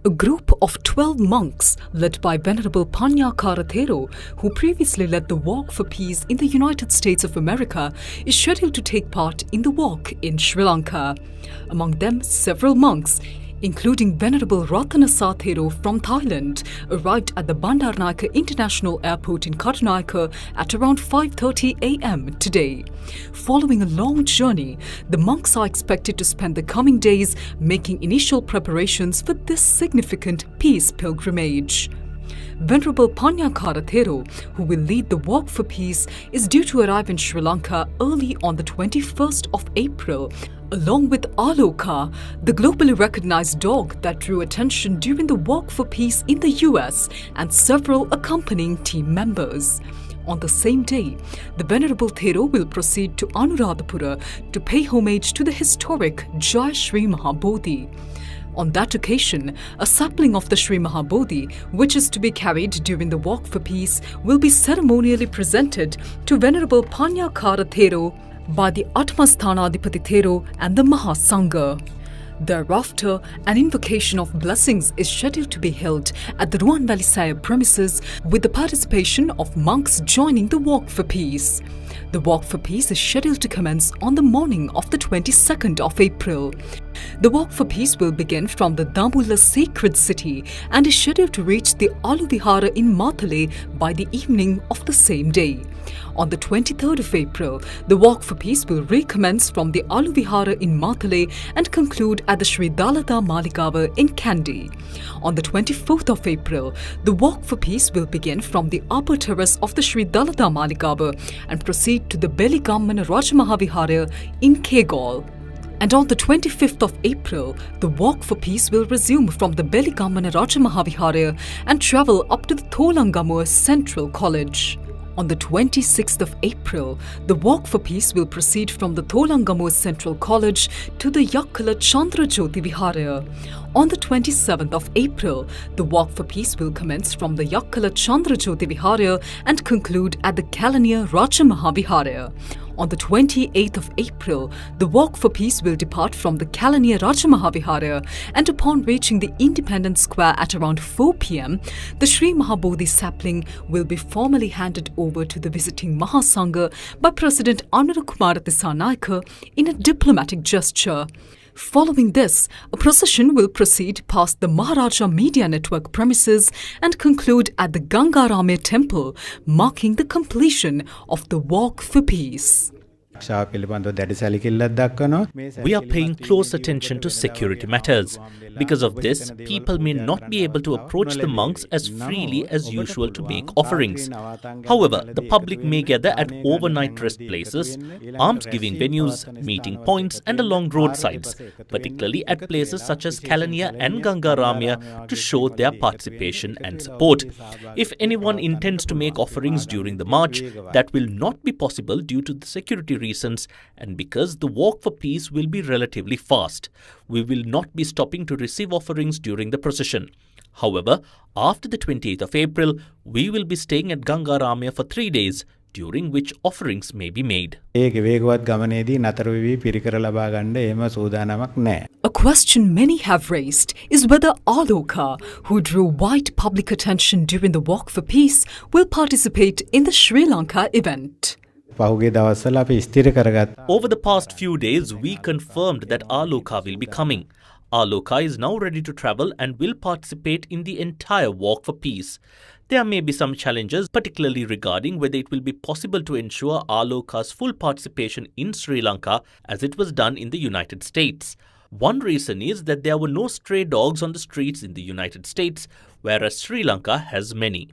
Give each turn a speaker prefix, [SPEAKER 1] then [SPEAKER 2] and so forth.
[SPEAKER 1] A group of 12 monks led by Venerable Pannakara, who previously led the Walk for Peace in the United States of America, is scheduled to take part in the walk in Sri Lanka. Among them, several monks, including Venerable Ratanasathero from Thailand, arrived at the Bandaranaike International Airport in Katunayake at around 5:30 a.m. today. Following a long journey, the monks are expected to spend the coming days making initial preparations for this significant peace pilgrimage. Venerable Pannakara, who will lead the Walk for Peace, is due to arrive in Sri Lanka early on the 21st of April, along with Aloka, the globally recognized dog that drew attention during the Walk for Peace in the US, and several accompanying team members. On the same day, the Venerable Thero will proceed to Anuradhapura to pay homage to the historic Jai Sri Mahabodhi. On that occasion, a sapling of the Sri Mahabodhi, which is to be carried during the Walk for Peace, will be ceremonially presented to Venerable Pannakara by the Atmasthanadipati Thero and the Mahasangha. Thereafter, an invocation of blessings is scheduled to be held at the Ruanvali Saya premises with the participation of monks joining the Walk for Peace. The Walk for Peace is scheduled to commence on the morning of the 22nd of April. The Walk for Peace will begin from the Dambulla sacred city and is scheduled to reach the Aluvihara in Mathale by the evening of the same day. On the 23rd of April, the Walk for Peace will recommence from the Aluvihara in Mathale and conclude at the Sri Dalada Maligava in Kandy. On the 24th of April, the Walk for Peace will begin from the upper terrace of the Sri Dalada Maligava and proceed to the Beligammana Rajamahavihara in Kegal. And on the 25th of April, the Walk for Peace will resume from the Beligammana Rajamahavihara and travel up to the Tholangamur Central College. On the 26th of April, the Walk for Peace will proceed from the Tholangamur Central College to the Yakkala Chandrajyoti Vihara. On the 27th of April, the Walk for Peace will commence from the Yakkala Chandrajyoti Vihara and conclude at the Kalaniya Rajamahavihara. On the 28th of April, the Walk for Peace will depart from the Kalaniya Rajamahavihara, and upon reaching the Independence Square at around 4 p.m, the Sri Mahabodhi sapling will be formally handed over to the visiting Mahasangha by President Anurukumara Dissanayake in a diplomatic gesture. Following this, a procession will proceed past the Maharaja Media Network premises and conclude at the Gangaramaya Temple, marking the completion of the Walk for Peace.
[SPEAKER 2] We are paying close attention to security matters. Because of this, people may not be able to approach the monks as freely as usual to make offerings. However, the public may gather at overnight rest places, alms-giving venues, meeting points and along roadsides, particularly at places such as Kalaniya and Gangaramaya, to show their participation and support. If anyone intends to make offerings during the march, that will not be possible due to the security reasons and because the Walk for Peace will be relatively fast. We will not be stopping to receive offerings during the procession. However, after the 28th of April, we will be staying at Gangaramaya for 3 days, during which offerings may be made.
[SPEAKER 1] A question many have raised is whether Aloka, who drew wide public attention during the Walk for Peace, will participate in the Sri Lanka event.
[SPEAKER 2] Over the past few days, we confirmed that Aloka will be coming. Aloka is now ready to travel and will participate in the entire Walk for Peace. There may be some challenges, particularly regarding whether it will be possible to ensure Aloka's full participation in Sri Lanka as it was done in the United States. One reason is that there were no stray dogs on the streets in the United States, whereas Sri Lanka has many.